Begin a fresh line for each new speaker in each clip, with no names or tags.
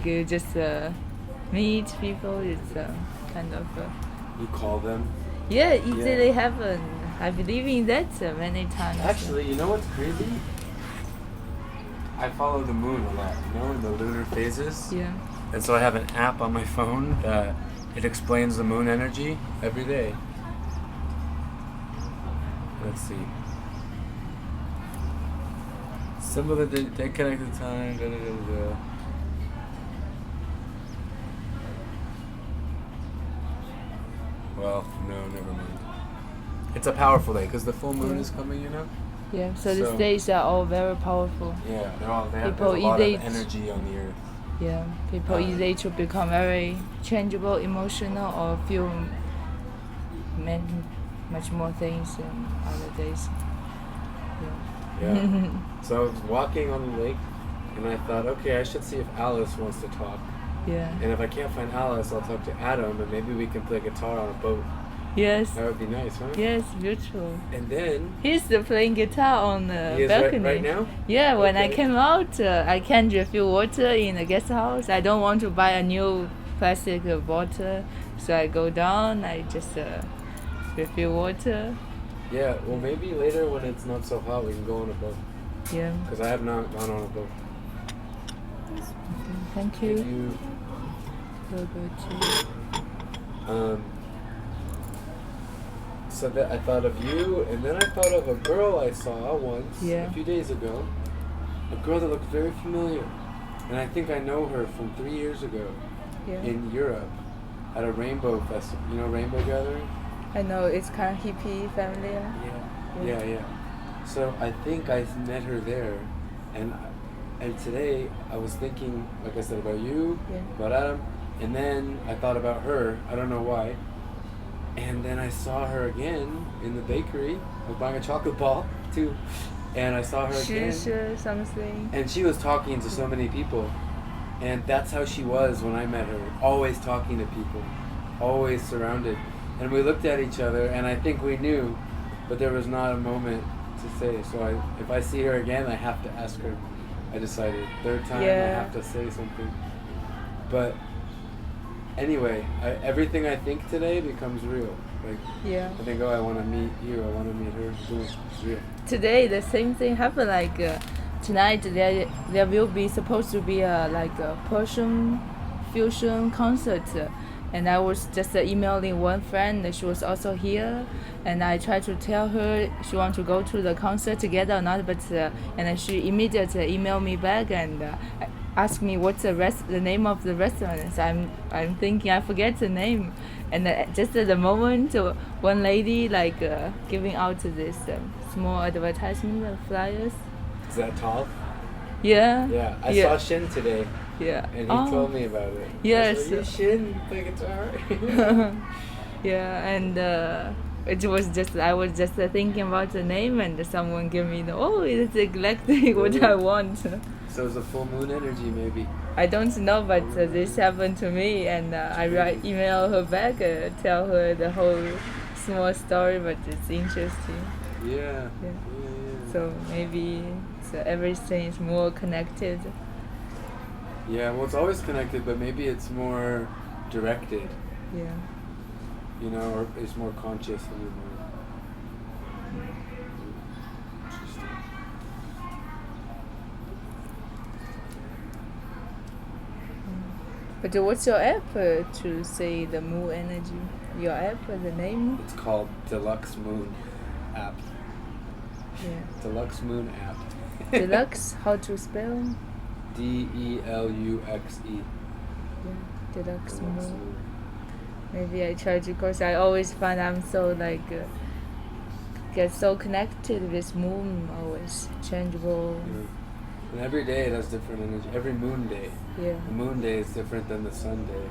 like you just meet people. It's kind of
You call them.
yeah, easily happen. I believe in that many times.
Actually, you know what's crazy? I follow the moon a lot, you know, in the lunar phases.
Yeah.
And so I have an app on my phone that it explains the moon energy every day. Let's see. Symbol of the day connected time. Da, da, da, da. Well, no, never mind. It's a powerful day because the full moon is coming, you know?
Yeah, so these days are all very powerful.
Yeah, they have
People
a lot of
easy
energy on the earth.
Yeah, people easy to become very changeable, emotional, or feel much more things in other days.
Yeah. So I was walking on the lake, and I thought, okay, I should see if Alice wants to talk.
Yeah.
And if I can't find Alice, I'll talk to Adam, and maybe we can play guitar on a boat.
Yes.
That would be nice, huh?
Yes, beautiful.
And then
he's playing guitar on the balcony.
Right now?
Yeah, when I came out, I can't refill water in the guest house. I don't want to buy a new plastic bottle, so I go down. I just refill water.
Yeah, well, maybe later when it's not so hot, we can go on a boat.
Yeah.
Because I have not gone on a boat.
Thank you.
Thank you.
So good too.
So that I thought of you, and then I thought of a girl I saw once, a few days ago. A girl that looked very familiar. And I think I know her from 3 years ago in Europe at a rainbow festival. You know Rainbow Gathering?
I know, it's kind of hippie family.
Yeah. So I think I met her there, and today I was thinking, like I said, about you, about Adam, and then I thought about her. I don't know why. And then I saw her again in the bakery. I was buying a chocolate ball too, and I saw her again.
Something.
And she was talking to so many people, and that's how she was when I met her. Always talking to people, always surrounded. And we looked at each other, and I think we knew, but there was not a moment to say. So if I see her again, I have to ask her. I decided third time I have to say something. But anyway, everything I think today becomes real. Like I think, I want to meet you. I want to meet her. It's real.
Today the same thing happened. Like tonight there will be supposed to be a Persian fusion concert. And I was just emailing one friend. She was also here, and I tried to tell her she wants to go to the concert together or not. But and she immediately emailed me back and asked me what's the name of the restaurant. So I'm thinking I forget the name, and just at the moment, one lady giving out this small advertisement flyers.
Is that tall?
Yeah.
Yeah, I saw Shin today.
Yeah.
And he told me about it.
Yes.
You Shin play guitar.
Yeah, and it was just I was just thinking about the name, and someone gave me it's exactly what I want.
So it's a full moon energy, maybe.
I don't know, but this happened to me, and I email her back, tell her the whole small story, but it's interesting.
Yeah.
So maybe everything is more connected.
Yeah, well, it's always connected, but maybe it's more directed.
Yeah.
You know, or it's more conscious a little more. Interesting.
But what's your app to say the moon energy? Your app, the name?
It's called Deluxe Moon app.
Yeah.
Deluxe Moon app.
Deluxe, how to spell?
DELUXE.
Yeah, Deluxe Moon. Maybe I try to, because I always find I'm so get so connected with moon, always changeable.
And every day it has different energy. Every moon day.
Yeah.
The moon day is different than the sun day.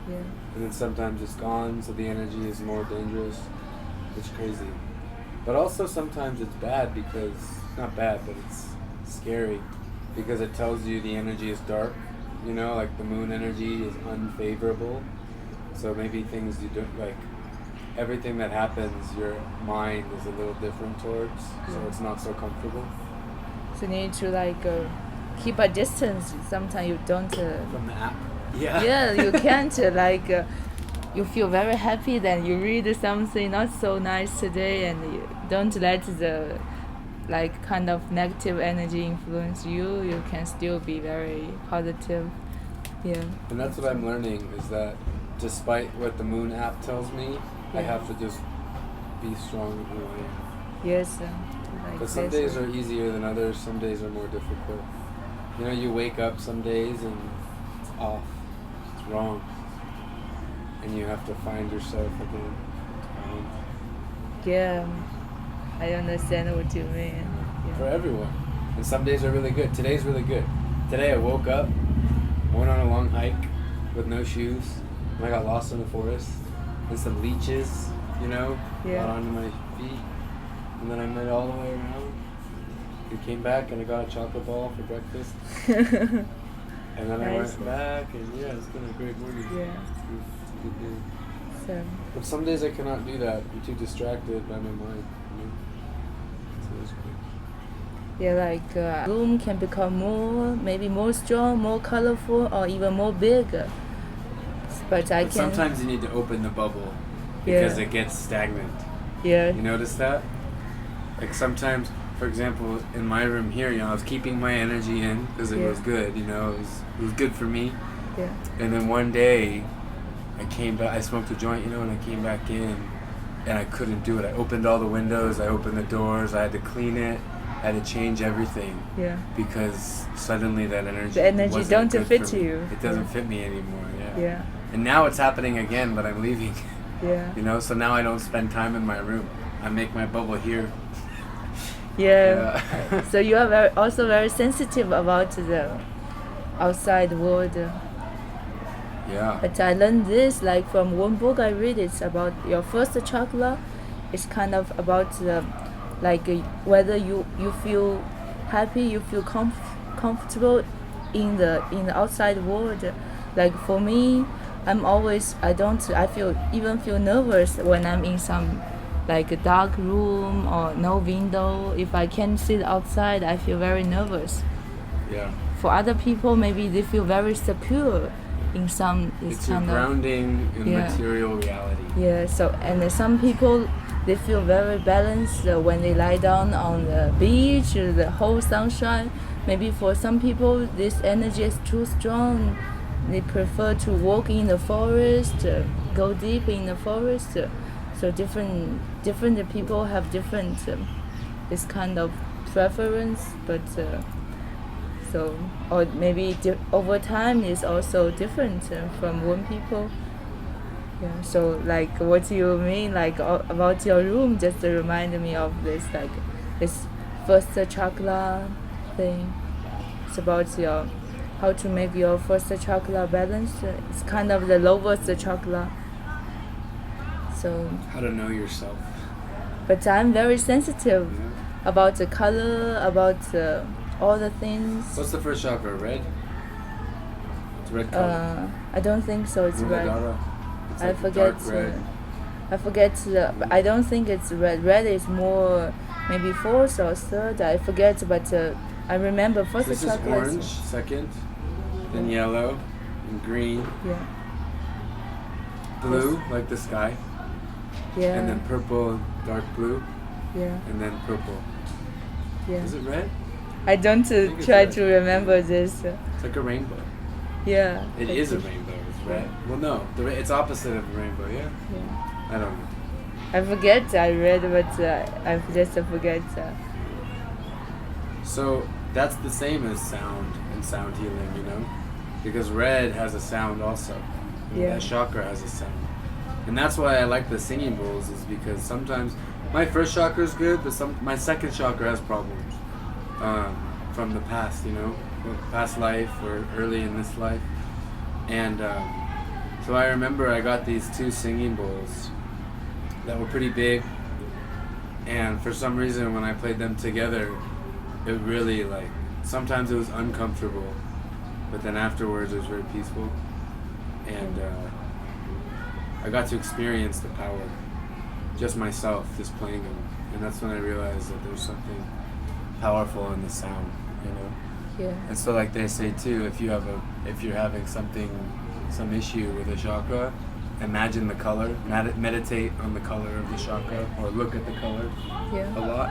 Yeah.
And then sometimes it's gone, so the energy is more dangerous. It's crazy. But also sometimes it's bad because, not bad, but it's scary because it tells you the energy is dark. You know, like the moon energy is unfavorable. So maybe things you don't like, everything that happens, your mind is a little different towards, so it's not so comfortable.
So you need to keep a distance. Sometimes you don't.
From the app. Yeah.
Yeah, you can't you feel very happy, then you read something not so nice today, and you don't let the kind of negative energy influence you. You can still be very positive. Yeah.
And that's what I'm learning, is that despite what the moon app tells me, I have to just be strong in who I am.
Yes.
But some days are easier than others, some days are more difficult. You know, you wake up some days and it's off, it's wrong. And you have to find yourself again.
Yeah, I understand what you mean. Yeah.
For everyone. And some days are really good. Today's really good. Today I woke up, went on a long hike with no shoes, and I got lost in the forest, and some leeches, you know, got onto my feet. And then I went all the way around. We came back and I got a chocolate ball for breakfast. And then I went back, and it's been a great morning.
Yeah.
It's a good day.
So.
But some days I cannot do that. I'm too distracted by my mind. You know? So it's good.
Yeah, room can become maybe more strong, more colorful, or even more big. But
sometimes you need to open the bubble because it gets stagnant.
Yeah.
You notice that? Like sometimes, for example, in my room here, I was keeping my energy in because it was good. It was good for me.
Yeah.
And then one day, I came back. I smoked a joint, and I came back in, and I couldn't do it. I opened all the windows. I opened the doors. I had to clean it. I had to change everything.
Yeah.
Because suddenly that energy.
The energy
wasn't
don't fit you.
It doesn't fit me anymore. Yeah.
Yeah.
And now it's happening again, but I'm leaving.
Yeah.
So now I don't spend time in my room. I make my bubble here.
Yeah. So you are also very sensitive about the outside world.
Yeah.
But I learned this from one book I read. It's about your first chakra. It's kind of about whether you feel happy, you feel comfortable in the outside world. Like for me, I feel nervous when I'm in some a dark room or no window. If I can't sit outside, I feel very nervous.
Yeah.
For other people, maybe they feel very secure in some.
It's your grounding in material reality.
Yeah. So some people, they feel very balanced when they lie down on the beach, the whole sunshine. Maybe for some people, this energy is too strong. They prefer to walk in the forest, go deep in the forest. So different people have different this kind of preference, but or maybe over time is also different from one people. Yeah. So what you mean about your room just reminded me of this this first chakra thing. It's about how to make your first chakra balanced. It's kind of the lowest chakra. So.
How to know yourself.
But I'm very sensitive about the color, about all the things.
What's the first chakra? Red? It's red color.
I don't think so. It's red.
It's
I forget.
Dark red.
I forget. I don't think it's red. Red is more maybe fourth or third. I forget, but I remember first
this
chakra.
This is orange, second, then yellow, and green.
Yeah.
Blue, like the sky.
Yeah.
And then purple, dark blue.
Yeah.
And then purple.
Yeah.
Is it red?
I don't try to remember this.
It's like a rainbow.
Yeah.
It is a rainbow. It's red. Well, no, it's opposite of a rainbow. Yeah. I don't know.
I forget. I read, but I just forget.
So that's the same as sound and sound healing, because red has a sound also. That chakra has a sound. And that's why I like the singing bowls, is because sometimes my first chakra is good, but my second chakra has problems from the past, past life or early in this life. And so I remember I got these 2 singing bowls that were pretty big, and for some reason when I played them together, it really sometimes it was uncomfortable, but then afterwards it was very peaceful. And I got to experience the power, just myself, just playing them. And that's when I realized that there's something powerful in the sound,
Yeah.
And so like they say too, if you're having some issue with a chakra, imagine the color, meditate on the color of the chakra, or look at the color a lot,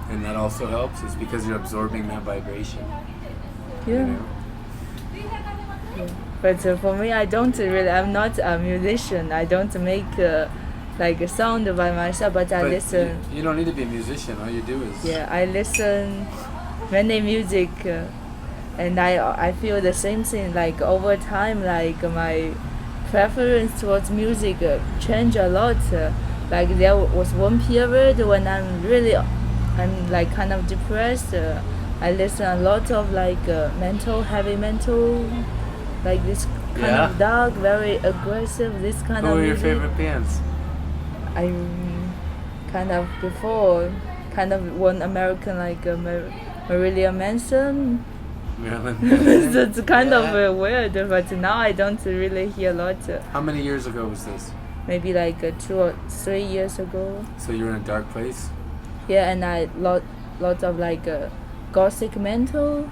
and that also helps. It's because you're absorbing that vibration.
Yeah.
You know?
Yeah. But for me, I'm not a musician. I don't make like a sound by myself, but I listen.
You don't need to be a musician. All you do is.
Yeah, I listen many music, and I feel the same thing. Like over time, like my preference towards music changed a lot. Like there was one period when I'm like kind of depressed. I listen a lot of like heavy metal, like this kind of dark, very aggressive. This kind
Who
of.
are your
music.
favorite bands?
I kind of before one American like Marilyn Manson.
Marilyn Manson.
It's kind of weird, but now I don't really hear a lot.
How many years ago was this?
Maybe like 2 or 3 years ago.
So you were in a dark place?
Yeah, and I lot of like gothic metal,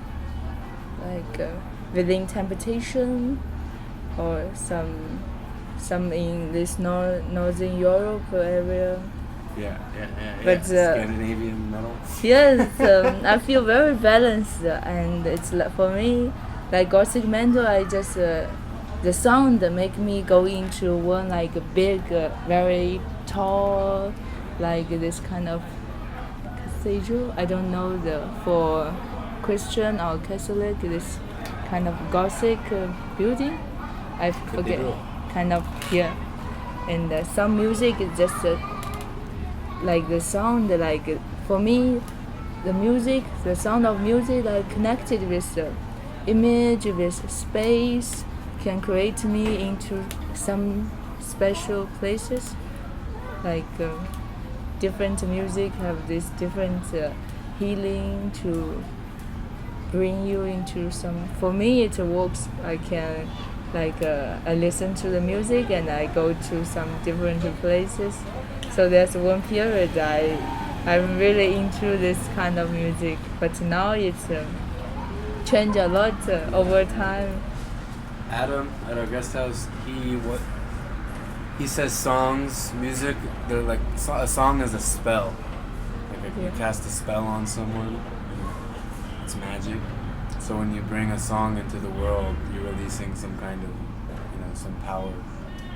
like Within Temptation, or some in this northern Europe area.
Yeah.
But
Scandinavian metal.
Yes, I feel very balanced, and it's for me, like gothic metal. I just the sound make me go into one like big, very tall, like this kind of cathedral. I don't know for Christian or Catholic this kind of gothic building. I forget. Kind of and some music is just like the sound, like for me the sound of music like connected with the image, with space, can create me into some special places, like different music have this different healing to bring you into some. For me it works. I can I listen to the music and I go to some different places. So there's one period I'm really into this kind of music, but now it's changed a lot over time.
Adam at our guest house, he says songs, music, they're like a song is a spell. Like you cast a spell on someone, it's magic. So when you bring a song into the world, you're releasing some kind of, some power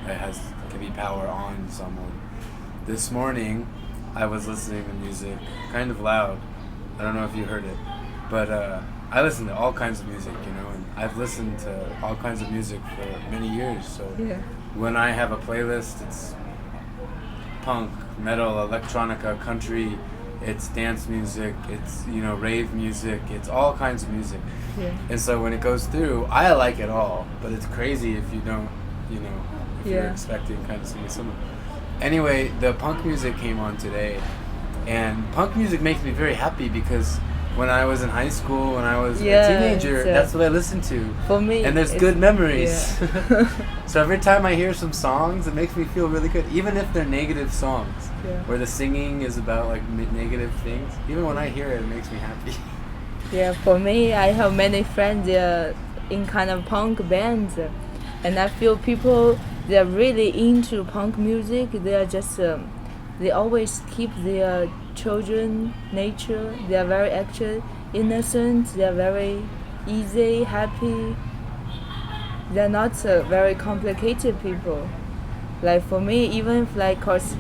that can be power on someone. This morning, I was listening to music, kind of loud. I don't know if you heard it, but I listen to all kinds of music, and I've listened to all kinds of music for many years. So when I have a playlist, it's punk, metal, electronica, country. It's dance music, it's rave music, it's all kinds of music. And so when it goes through, I like it all, but it's crazy if you don't, if you're expecting kind of something. Anyway, the punk music came on today, and punk music makes me very happy because when I was in high school, when I was a teenager, that's what I listened to.
For me,
and there's good memories. So every time I hear some songs, it makes me feel really good, even if they're negative songs, where the singing is about like negative things. Even when I hear it, it makes me happy.
Yeah, for me, I have many friends in kind of punk bands, and I feel people they're really into punk music. They are just they always keep their children nature. They are very actually innocent. They are very easy, happy. They are not very complicated people. Like for me, even if like cause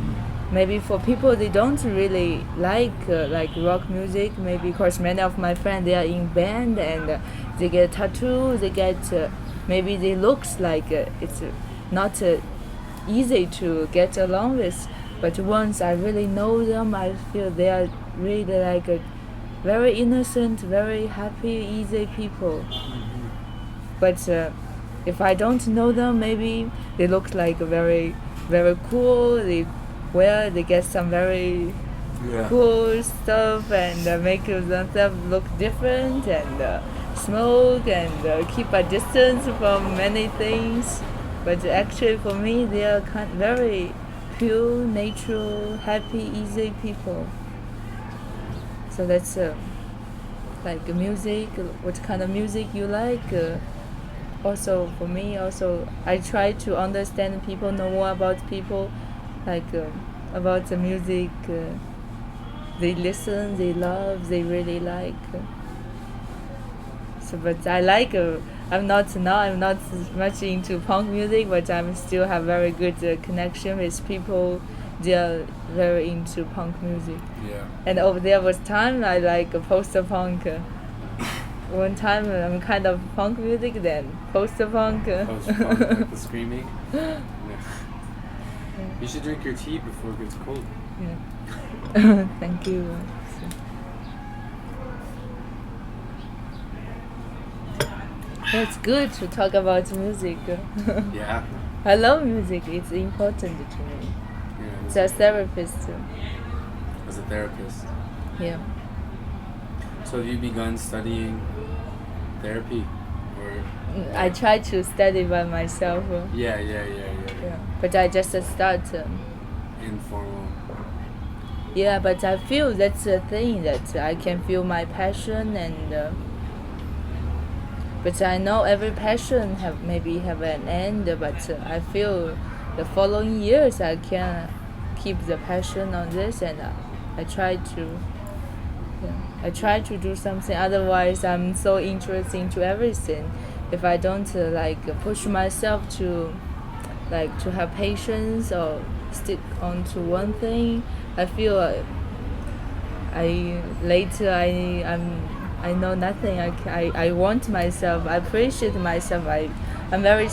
maybe for people they don't really like rock music. Maybe cause many of my friends they are in band and they get tattoo. They get maybe they looks like it's not easy to get along with. But once I really know them, I feel they are really like very innocent, very happy, easy people. But if I don't know them, maybe they look like very, very cool. They get some very cool stuff and make themselves look different and smoke and keep a distance from many things. But actually, for me, they are very pure, natural, happy, easy people. So that's like music, what kind of music you like. Also for me, also I try to understand people, know more about people, like about the music they listen, they love, they really like. So, but I like. I'm not now. I'm not much into punk music, but I'm still have very good connection with people. They are very into punk music.
Yeah.
And over there was time I like post-punk. One time I'm kind of punk music, then post-punk.
Post-punk, like the screaming. Yes. You should drink your tea before it gets cold.
Yeah. Thank you. It's good to talk about music.
Yeah.
I love music. It's important to me.
Yeah.
As a therapist.
As a therapist.
Yeah.
So have you begun studying therapy? Or
I try to study by myself.
Yeah.
But I just start.
Informal.
Yeah, but I feel that's the thing that I can feel my passion and. But I know every passion maybe have an end. But I feel the following years I can keep the passion on this, and I try to. Yeah, I try to do something. Otherwise, I'm so interested into everything. If I don't push myself to, to have patience or stick on to one thing, I feel I know nothing. I want myself. I appreciate myself. I'm very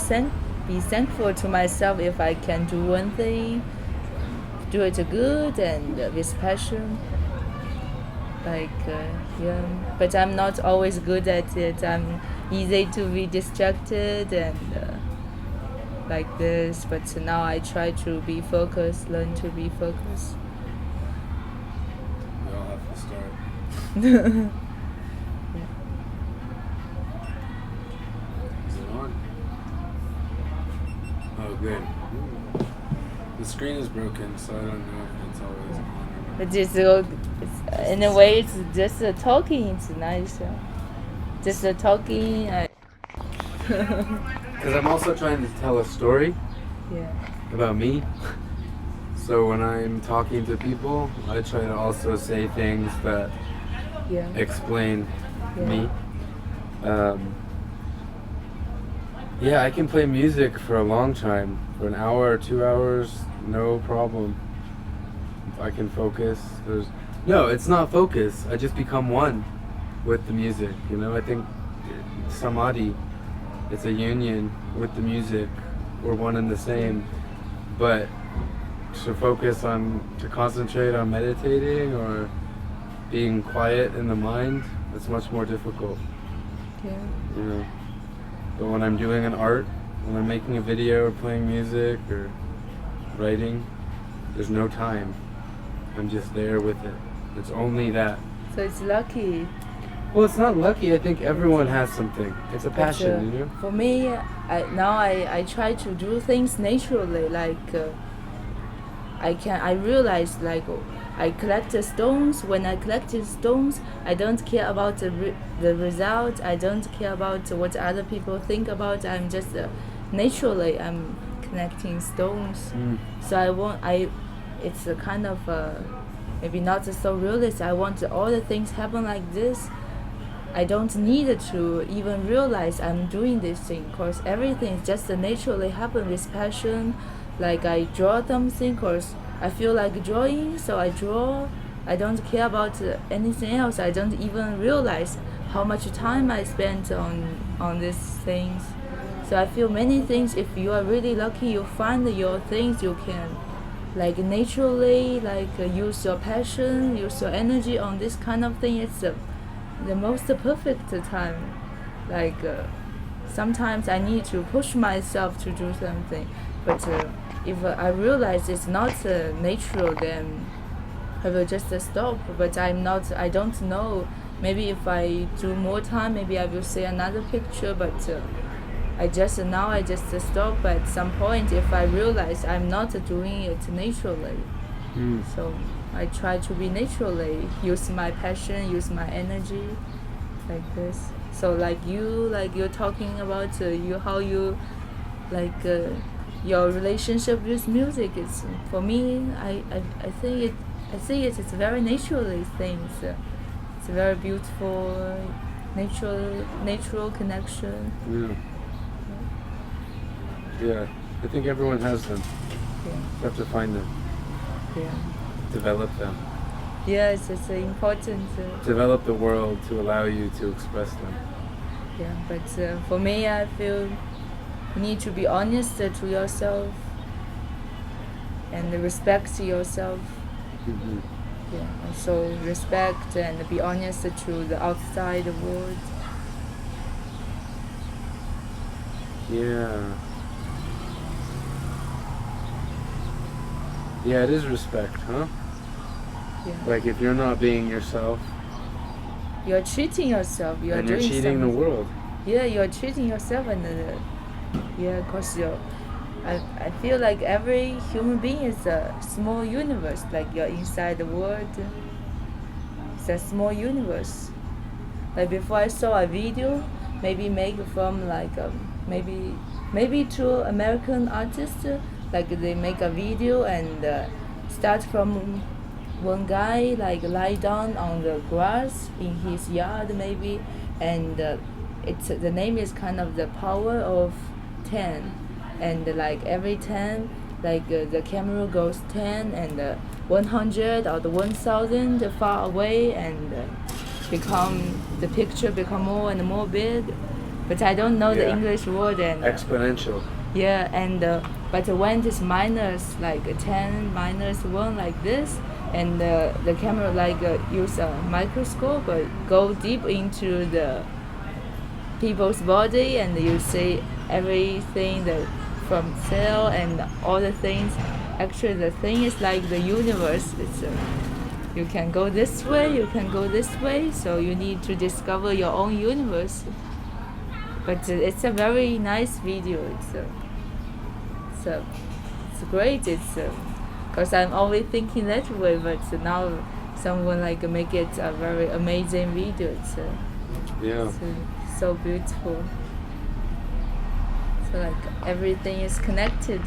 be thankful to myself if I can do one thing, do it good and with passion. Yeah, but I'm not always good at it. I'm easy to be distracted and like this. But now I try to be focused, learn to be focused.
We all have to start. Is it on? Oh, good. The screen is broken, so I don't know if it's always on or not.
But in a way, it's just talking. It's nice. Just talking.
Because I'm also trying to tell a story about me. So when I'm talking to people, I try to also say things that explain me. I can play music for a long time, for an hour or 2 hours, no problem. I can focus. No, it's not focus. I just become one with the music. I think samadhi, it's a union with the music. We're one and the same. But to concentrate on meditating or being quiet in the mind, it's much more difficult.
Yeah.
But when I'm doing an art, when I'm making a video or playing music or writing, there's no time. I'm just there with it. It's only that.
So it's lucky.
Well, it's not lucky. I think everyone has something. It's a passion,
For me, I try to do things naturally. I realize I collect stones. When I collected stones, I don't care about the result. I don't care about what other people think about. I'm just naturally I'm connecting stones. So it's a kind of maybe not so realist. I want all the things happen like this. I don't need to even realize I'm doing this thing, because everything just naturally happen with passion. Like I draw something because I feel like drawing, so I draw. I don't care about anything else. I don't even realize how much time I spent on these things. So I feel many things. If you are really lucky, you find your things. You can naturally use your passion, use your energy on this kind of thing. It's the most perfect time. Sometimes I need to push myself to do something, but if I realize it's not natural, then I will just stop. But I don't know. Maybe if I do more time, maybe I will see another picture. But I just stop at some point if I realize I'm not doing it naturally. So I try to be naturally, use my passion, use my energy. like this. So like you're talking about you how you like your relationship with music is for me. I think it's very naturally things. It's a very beautiful natural connection.
Yeah. Yeah. I think everyone has them.
Yeah.
You have to find them,
Yeah.
develop them,
Yes, it's important.
develop the world to allow you to express them.
Yeah, but for me, I feel you need to be honest to yourself and respect yourself.
Mm-hmm.
Yeah, also respect and be honest to the outside world.
Yeah. Yeah, it is respect, huh?
Yeah.
Like if you're not being yourself,
You're cheating yourself. You're
and you're
doing
cheating the
something.
world.
Yeah, you're cheating yourself, and yeah, cause I feel like every human being is a small universe. Like you're inside the world. It's a small universe. Like before, I saw a video, maybe make from like maybe two American artists. Like they make a video and start from one guy like lie down on the grass in his yard maybe, and it's the name is kind of the power of 10, and like every 10 like the camera goes 10 and 100 or the 1000 far away, and the picture become more and more big, but I don't know the
Yeah.
English word, and
Exponential.
yeah, and but when it's minus like 10 minus 1 like this, and the camera like use a microscope go deep into the people's body, and you see everything that from cell and all the things. Actually the thing is like the universe. It's you can go this way, you can go this way, so you need to discover your own universe. But it's a very nice video. It's great. It's because I'm always thinking that way, but now someone like make it a very amazing video.
Yeah.
It's so beautiful. So like everything is connected.